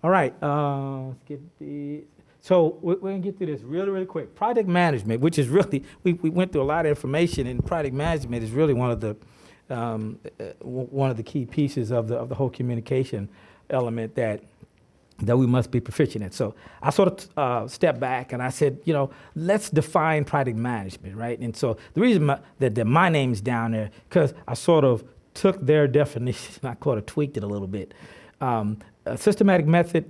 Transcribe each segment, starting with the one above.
All right, let's get the, so we're going to get through this really, really quick. Project management, which is really, we went through a lot of information, and project management is really one of the key pieces of the whole communication element that we must be proficient in. So I sort of stepped back and I said, let's define project management, right? And so the reason that my name's down there, because I sort of took their definition, I sort of tweaked it a little bit. A systematic method,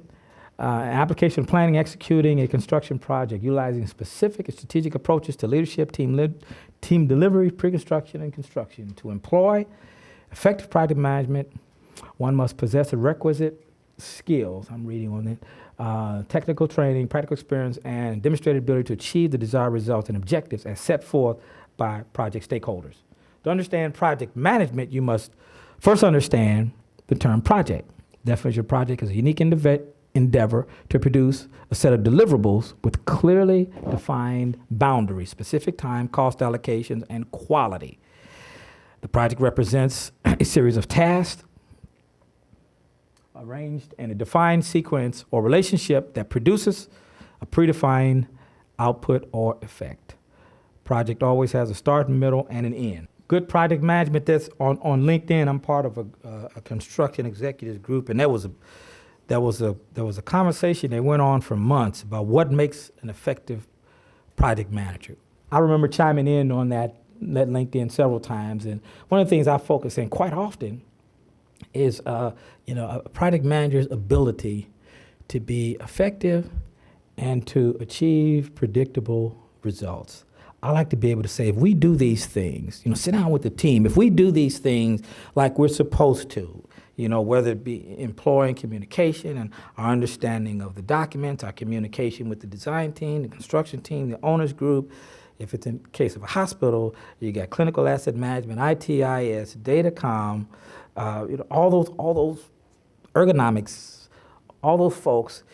application of planning, executing a construction project, utilizing specific and strategic approaches to leadership, team delivery, pre-construction, and construction. To employ effective project management, one must possess the requisite skills, I'm reading on it, technical training, practical experience, and demonstrated ability to achieve the desired results and objectives as set forth by project stakeholders. To understand project management, you must first understand the term project. Definition of project is a unique endeavor to produce a set of deliverables with clearly defined boundaries, specific time, cost allocations, and quality. The project represents a series of tasks arranged in a defined sequence or relationship that produces a predefined output or effect. Project always has a start, middle, and an end. Good project management. That's on LinkedIn. I'm part of a construction executives group, and there was a conversation that went on for months about what makes an effective project manager. I remember chiming in on that LinkedIn several times, and one of the things I focus in quite often is a project manager's ability to be effective and to achieve predictable results. I like to be able to say, if we do these things, sit down with the team, if we do these things like we're supposed to, whether it be employing communication and our understanding of the documents, our communication with the design team, the construction team, the owners group. If it's in case of a hospital, you got clinical asset management, ITIS, datacom, all those ergonomics, all those folks.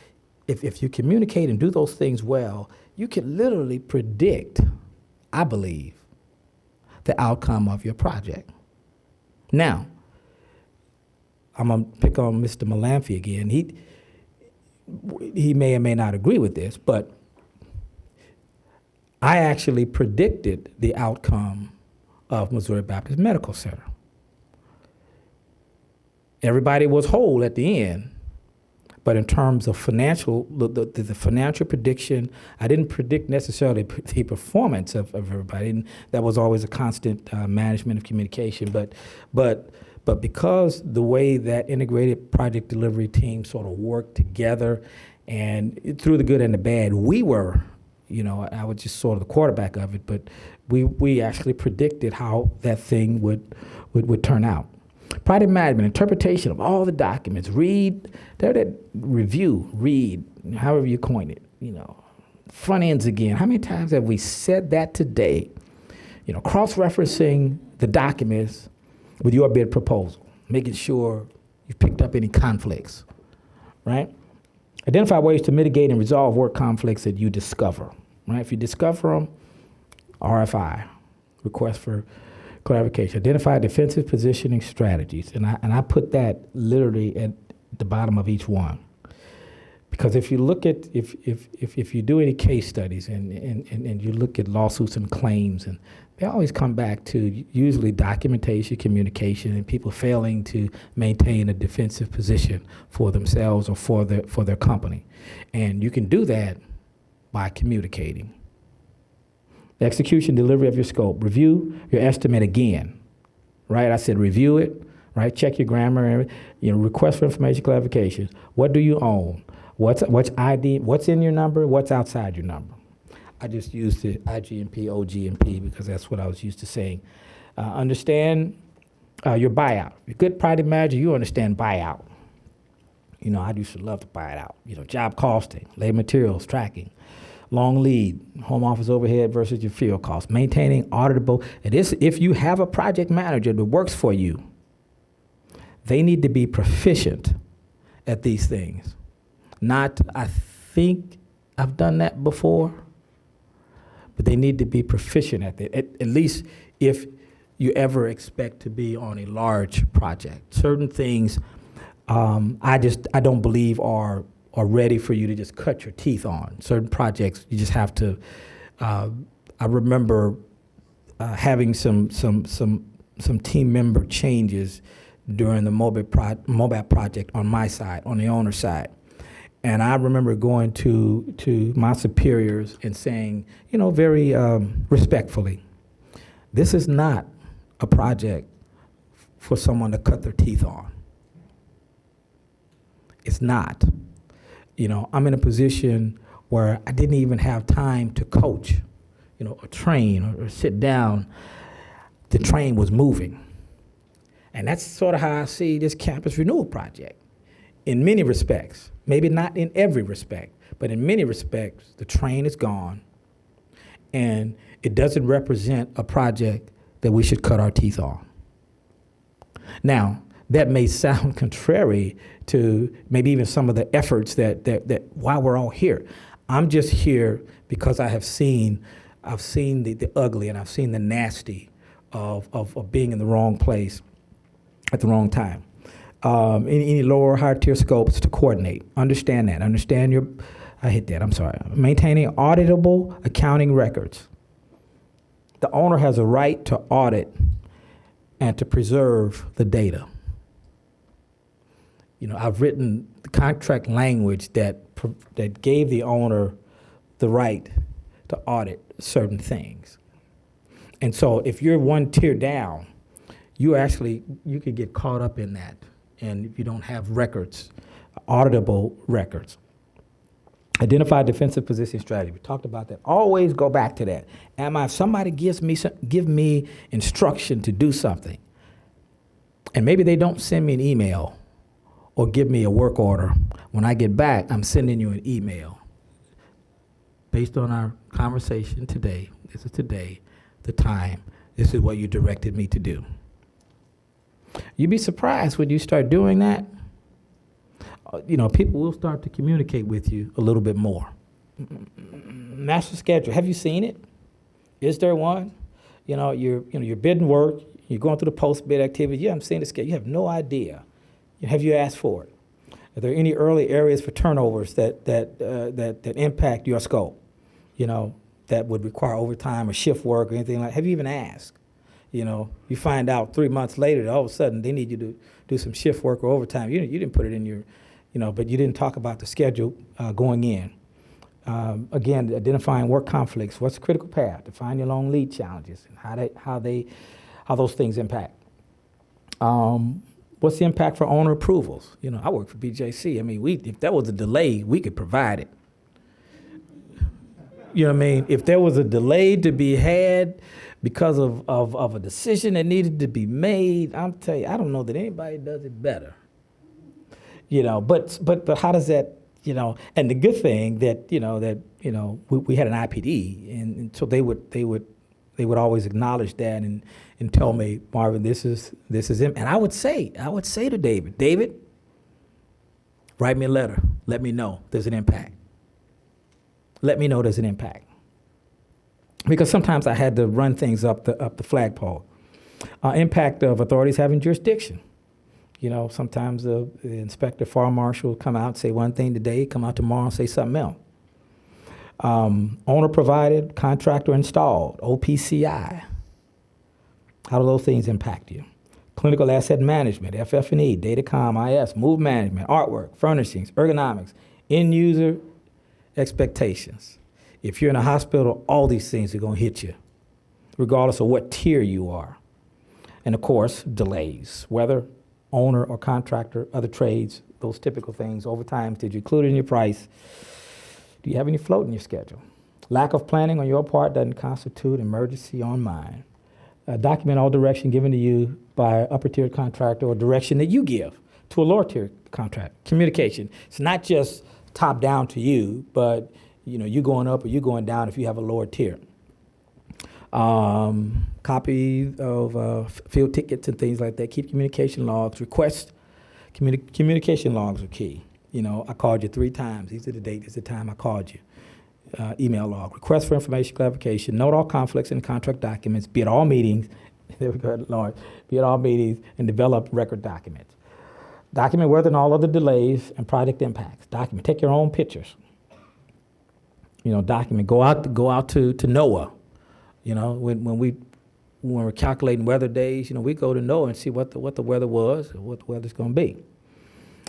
If you communicate and do those things well, you can literally predict, I believe, the outcome of your project. Now, I'm going to pick on Mr. Malamphy again. He may or may not agree with this, but I actually predicted the outcome of Missouri Baptist Medical Center. Everybody was whole at the end, but in terms of financial, the financial prediction, I didn't predict necessarily the performance of everybody. And that was always a constant management of communication. But because the way that integrated project delivery team sort of worked together, and through the good and the bad, we were, I was just sort of the quarterback of it, but we actually predicted how that thing would turn out. Project management, interpretation of all the documents, read, however you coin it, front ends again. How many times have we said that today? Cross-referencing the documents with your bid proposal, making sure you picked up any conflicts, right? Identify ways to mitigate and resolve work conflicts that you discover, right? If you discover them, RFI, request for clarification. Identify defensive positioning strategies, and I put that literally at the bottom of each one, because if you look at if you do any case studies and you look at lawsuits and claims, and they always come back to usually documentation, communication, and people failing to maintain a defensive position for themselves or for their company, and you can do that by communicating. Execution, delivery of your scope. Review your estimate again, right? I said review it, right? Check your grammar, request for information clarifications. What do you own? What's ID? What's in your number? What's outside your number? I just used the IGMP, OGMP because that's what I was used to saying. Understand your buyout. If you're a good project manager, you understand buyout. I used to love to buy it out. Job costing, labor materials tracking, long lead, home office overhead versus your field costs, maintaining auditable. And if you have a project manager that works for you, they need to be proficient at these things. Not, I think I've done that before, but they need to be proficient at it, at least if you ever expect to be on a large project. Certain things I don't believe are ready for you to just cut your teeth on. Certain projects you just have to. I remember having some team member changes during the MOBAP project on my side, on the owner's side. And I remember going to my superiors and saying, very respectfully, this is not a project for someone to cut their teeth on. It's not. I'm in a position where I didn't even have time to coach, or train or sit down. The train was moving. And that's sort of how I see this campus renewal project in many respects. Maybe not in every respect, but in many respects, the train is gone, and it doesn't represent a project that we should cut our teeth on. Now, that may sound contrary to maybe even some of the efforts that why we're all here. I'm just here because I've seen the ugly and I've seen the nasty of being in the wrong place at the wrong time. Any lower, higher tier scopes to coordinate. Understand that. I hit that, I'm sorry. Maintaining auditable accounting records. The owner has a right to audit and to preserve the data. I've written the contract language that gave the owner the right to audit certain things. And so if you're one tier down, you could get caught up in that. And if you don't have records, auditable records. Identify defensive position strategy. We talked about that. Always go back to that. If somebody give me instruction to do something, and maybe they don't send me an email or give me a work order, when I get back, I'm sending you an email. Based on our conversation today, this is today, the time, this is what you directed me to do. You'd be surprised when you start doing that. People will start to communicate with you a little bit more. Master schedule. Have you seen it? Is there one? You're bidding work. You're going through the post-bid activity. You haven't seen the schedule. You have no idea. Have you asked for it? Are there any early areas for turnovers that impact your scope? That would require overtime or shift work or anything like that? Have you even asked? You find out 3 months later that all of a sudden they need you to do some shift work or overtime. You didn't put it in your, but you didn't talk about the schedule going in. Again, identifying work conflicts. What's the critical path? Define your long lead challenges and how those things impact. What's the impact for owner approvals? I work for BJC. If there was a delay, we could provide it. If there was a delay to be had because of a decision that needed to be made, I'm telling you, I don't know that anybody does it better. But how does that, and the good thing that, we had an IPD, and so they would always acknowledge that and tell me, Marvin, this is him. And I would say to David, write me a letter. Let me know there's an impact. Let me know there's an impact. Because sometimes I had to run things up the flagpole. Impact of authorities having jurisdiction. Sometimes the inspector, fire marshal will come out and say one thing today, come out tomorrow and say something else. Owner provided, contractor installed, OPCI. How do those things impact you? Clinical asset management, FF&E, Datacom, IS, move management, artwork, furnishings, ergonomics, end user expectations. If you're in a hospital, all these things are going to hit you, regardless of what tier you are. And of course, delays, whether owner or contractor, other trades, those typical things. Overtime, did you include it in your price? Do you have any float in your schedule? Lack of planning on your part doesn't constitute emergency on mine. Document all direction given to you by an upper tier contractor or direction that you give to a lower tier contract. Communication. It's not just top down to you, but you going up or you going down if you have a lower tier. Copy of field tickets and things like that. Keep communication logs. Request communication logs are key. I called you 3 times. These are the date. This is the time I called you. Email log. Request for information clarification. Note all conflicts in contract documents. Be at all meetings. There we go, Lord. Be at all meetings and develop record documents. Document weather and all other delays and project impacts. Document. Take your own pictures. Document. Go out to NOAA. When we're calculating weather days, we go to NOAA and see what the weather was, or what the weather's going to be.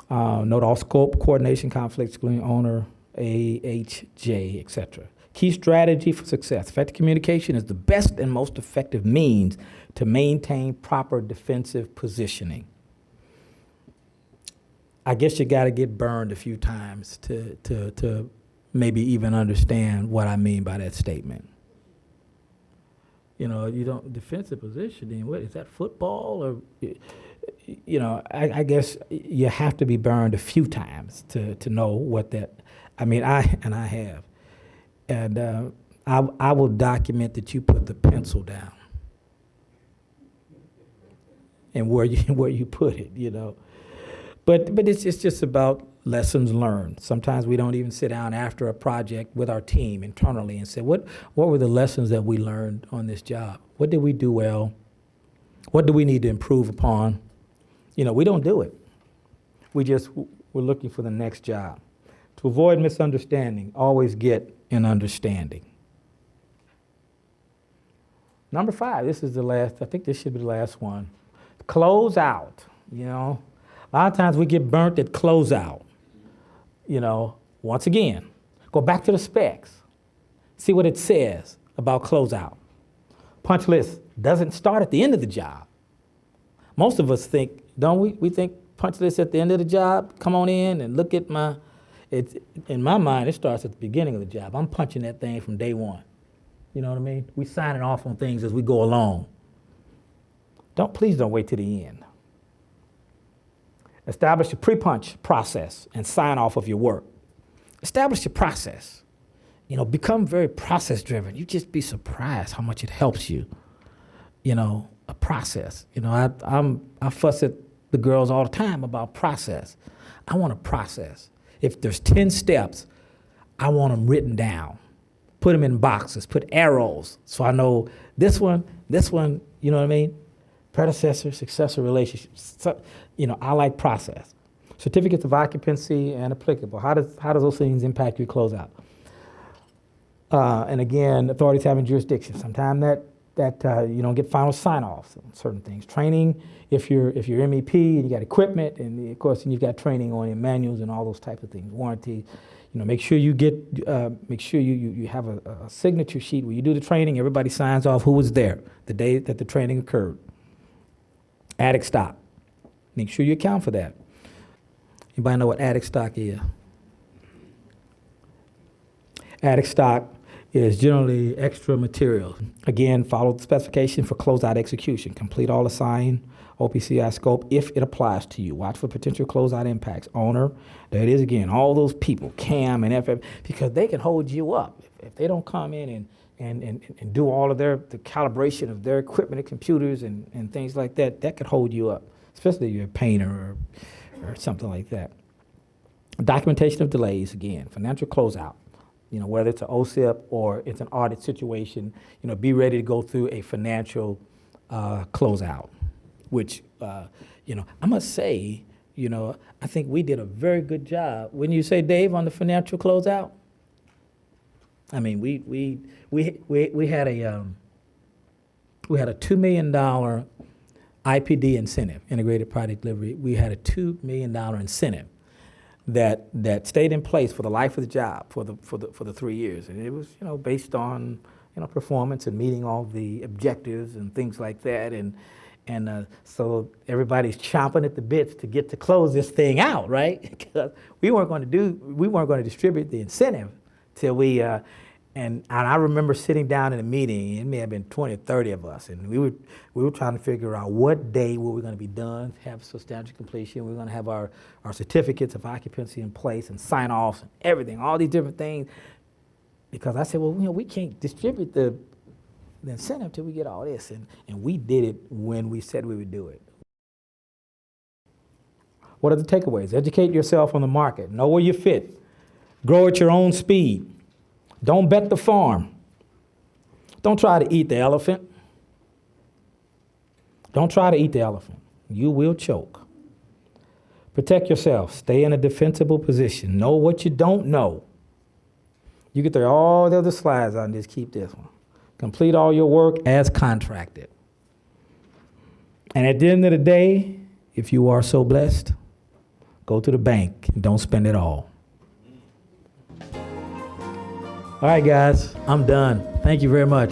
Note all scope, coordination, conflicts, including owner, AHJ, etc. Key strategy for success. Effective communication is the best and most effective means to maintain proper defensive positioning. I guess you got to get burned a few times to maybe even understand what I mean by that statement. Defensive positioning, what is that, football? Or, I guess you have to be burned a few times to know what that, I have. And I will document that you put the pencil down and where you put it, But it's just about lessons learned. Sometimes we don't even sit down after a project with our team internally and say, what were the lessons that we learned on this job? What did we do well? What do we need to improve upon? We don't do it. We're looking for the next job. To avoid misunderstanding, always get an understanding. Number 5, this is the last, I think this should be the last one. Close out, A lot of times we get burnt at closeout. Once again, go back to the specs. See what it says about closeout. Punch list doesn't start at the end of the job. Most of us think, don't we? We think punch list at the end of the job, come on in and look at in my mind, it starts at the beginning of the job. I'm punching that thing from day one. You know what I mean? We signing off on things as we go along. Please don't wait to the end. Establish a pre-punch process and sign off of your work. Establish your process. Become very process-driven. You just be surprised how much it helps you. A process. I fuss at the girls all the time about process. I want a process. If there's 10 steps, I want them written down. Put them in boxes. Put arrows so I know this one. You know what I mean? Predecessor, successor relationships. So, I like process. Certificates of occupancy and applicable. How does those things impact your closeout? And again, authorities having jurisdiction. Sometimes that you don't get final sign-offs on certain things. Training, if you're MEP and you got equipment, and of course you've got training on your manuals and all those types of things. Warranty. Make sure you have a signature sheet where you do the training. Everybody signs off who was there the day that the training occurred. Attic stock. Make sure you account for that. Anybody know what attic stock is? Attic stock is generally extra material. Again, follow the specification for closeout execution. Complete all assigned OPCI scope if it applies to you. Watch for potential closeout impacts. Owner, there it is again, all those people, CAM and FF, because they can hold you up. If they don't come in and do all of the calibration of their equipment and computers and things like that, that could hold you up, especially if you're a painter or something like that. Documentation of delays, again, financial closeout. Whether it's an OSIP or it's an audit situation, be ready to go through a financial closeout, which, I must say, I think we did a very good job. Wouldn't you say, Dave, on the financial closeout? I mean, we had a $2 million IPD incentive, integrated product delivery. We had a $2 million incentive that stayed in place for the life of the job for the 3 years, and it was based on performance and meeting all the objectives and things like that, and so everybody's chomping at the bits to get to close this thing out, right? Because we weren't going to distribute the incentive till we. And I remember sitting down in a meeting, it may have been 20 or 30 of us, and we were trying to figure out what day were we going to be done, have substantial completion, we were going to have our certificates of occupancy in place and sign-offs and everything, all these different things. Because I said, well, we can't distribute the incentive till we get all this, and we did it when we said we would do it. What are the takeaways? Educate yourself on the market. Know where you fit. Grow at your own speed. Don't bet the farm. Don't try to eat the elephant. Don't try to eat the elephant. You will choke. Protect yourself. Stay in a defensible position. Know what you don't know. You get through all the other slides out and just keep this one. Complete all your work as contracted. And at the end of the day, if you are so blessed, go to the bank and don't spend it all. All right, guys, I'm done. Thank you very much.